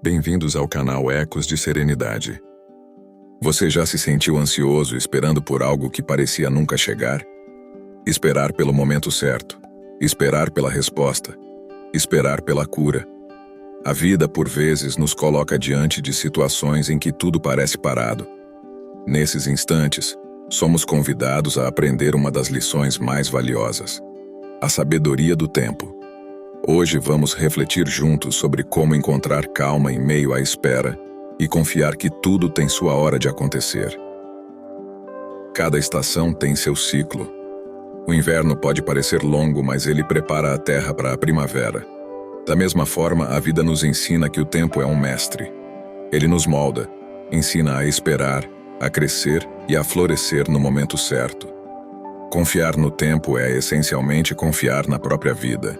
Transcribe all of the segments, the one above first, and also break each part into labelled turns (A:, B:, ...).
A: Bem-vindos ao canal Ecos de Serenidade. Você já se sentiu ansioso esperando por algo que parecia nunca chegar? Esperar pelo momento certo, esperar pela resposta, esperar pela cura. A vida, por vezes, nos coloca diante de situações em que tudo parece parado. Nesses instantes, somos convidados a aprender uma das lições mais valiosas: a sabedoria do tempo. Hoje vamos refletir juntos sobre como encontrar calma em meio à espera e confiar que tudo tem sua hora de acontecer. Cada estação tem seu ciclo. O inverno pode parecer longo, mas ele prepara a terra para a primavera. Da mesma forma, a vida nos ensina que o tempo é um mestre. Ele nos molda, ensina a esperar, a crescer e a florescer no momento certo. Confiar no tempo é essencialmente confiar na própria vida.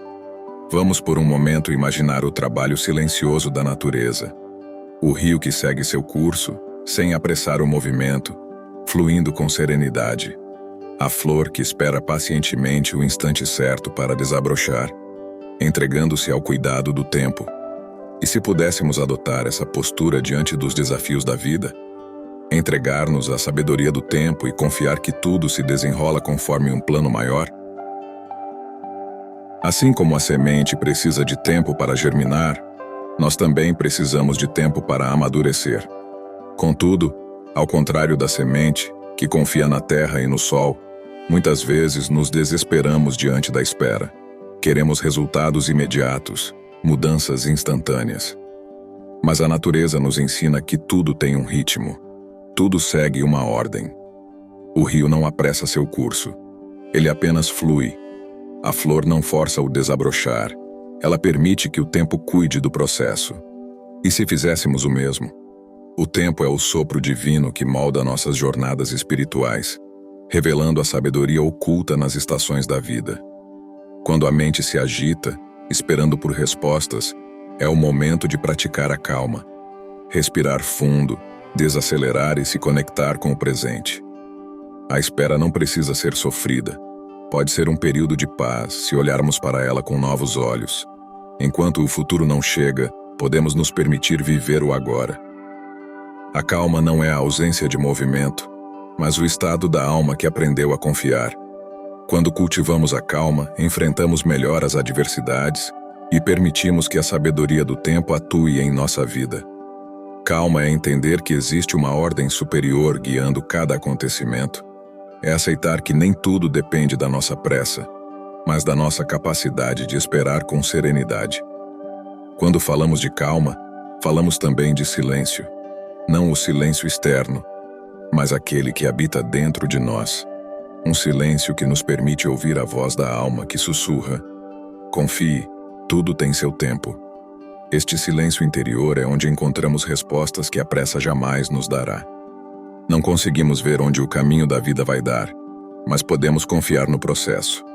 A: Vamos por um momento imaginar o trabalho silencioso da natureza. O rio que segue seu curso, sem apressar o movimento, fluindo com serenidade. A flor que espera pacientemente o instante certo para desabrochar, entregando-se ao cuidado do tempo. E se pudéssemos adotar essa postura diante dos desafios da vida? Entregar-nos à sabedoria do tempo e confiar que tudo se desenrola conforme um plano maior? Assim como a semente precisa de tempo para germinar, nós também precisamos de tempo para amadurecer. Contudo, ao contrário da semente, que confia na terra e no sol, muitas vezes nos desesperamos diante da espera. Queremos resultados imediatos, mudanças instantâneas. Mas a natureza nos ensina que tudo tem um ritmo. Tudo segue uma ordem. O rio não apressa seu curso. Ele apenas flui. A flor não força o desabrochar. Ela permite que o tempo cuide do processo. E se fizéssemos o mesmo? O tempo é o sopro divino que molda nossas jornadas espirituais, revelando a sabedoria oculta nas estações da vida. Quando a mente se agita, esperando por respostas, é o momento de praticar a calma. Respirar fundo, desacelerar e se conectar com o presente. A espera não precisa ser sofrida. Pode ser um período de paz se olharmos para ela com novos olhos. Enquanto o futuro não chega, podemos nos permitir viver o agora. A calma não é a ausência de movimento, mas o estado da alma que aprendeu a confiar. Quando cultivamos a calma, enfrentamos melhor as adversidades e permitimos que a sabedoria do tempo atue em nossa vida. Calma é entender que existe uma ordem superior guiando cada acontecimento. É aceitar que nem tudo depende da nossa pressa, mas da nossa capacidade de esperar com serenidade. Quando falamos de calma, falamos também de silêncio. Não o silêncio externo, mas aquele que habita dentro de nós. Um silêncio que nos permite ouvir a voz da alma que sussurra: confie, tudo tem seu tempo. Este silêncio interior é onde encontramos respostas que a pressa jamais nos dará. Não conseguimos ver onde o caminho da vida vai dar, mas podemos confiar no processo.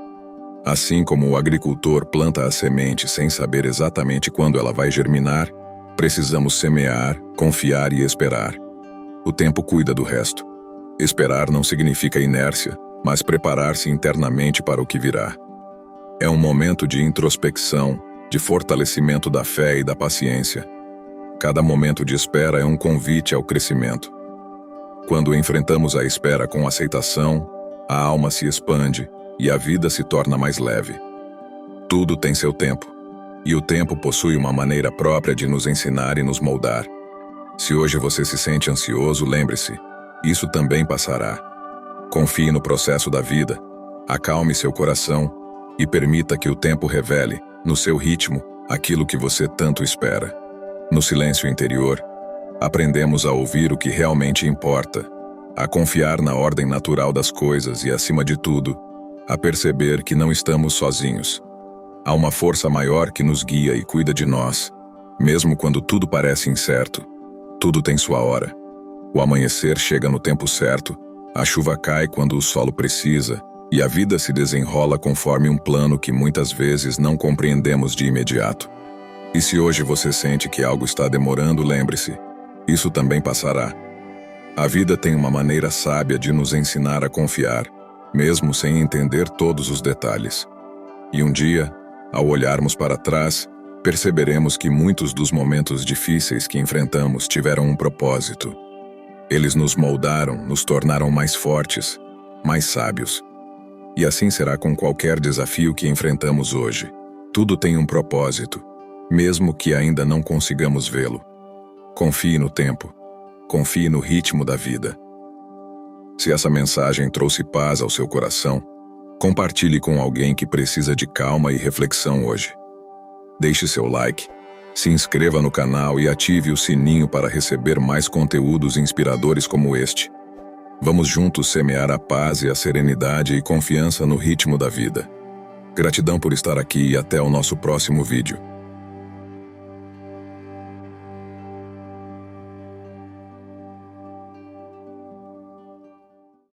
A: Assim como o agricultor planta a semente sem saber exatamente quando ela vai germinar, precisamos semear, confiar e esperar. O tempo cuida do resto. Esperar não significa inércia, mas preparar-se internamente para o que virá. É um momento de introspecção, de fortalecimento da fé e da paciência. Cada momento de espera é um convite ao crescimento. Quando enfrentamos a espera com aceitação, a alma se expande e a vida se torna mais leve. Tudo tem seu tempo, e o tempo possui uma maneira própria de nos ensinar e nos moldar. Se hoje você se sente ansioso, lembre-se, isso também passará. Confie no processo da vida, acalme seu coração e permita que o tempo revele, no seu ritmo, aquilo que você tanto espera. No silêncio interior, aprendemos a ouvir o que realmente importa, a confiar na ordem natural das coisas e, acima de tudo, a perceber que não estamos sozinhos. Há uma força maior que nos guia e cuida de nós, mesmo quando tudo parece incerto. Tudo tem sua hora. O amanhecer chega no tempo certo, a chuva cai quando o solo precisa, e a vida se desenrola conforme um plano que muitas vezes não compreendemos de imediato. E se hoje você sente que algo está demorando, lembre-se, isso também passará. A vida tem uma maneira sábia de nos ensinar a confiar, mesmo sem entender todos os detalhes. E um dia, ao olharmos para trás, perceberemos que muitos dos momentos difíceis que enfrentamos tiveram um propósito. Eles nos moldaram, nos tornaram mais fortes, mais sábios. E assim será com qualquer desafio que enfrentamos hoje. Tudo tem um propósito, mesmo que ainda não consigamos vê-lo. Confie no tempo. Confie no ritmo da vida. Se essa mensagem trouxe paz ao seu coração, compartilhe com alguém que precisa de calma e reflexão hoje. Deixe seu like, se inscreva no canal e ative o sininho para receber mais conteúdos inspiradores como este. Vamos juntos semear a paz e a serenidade e confiança no ritmo da vida. Gratidão por estar aqui e até o nosso próximo vídeo.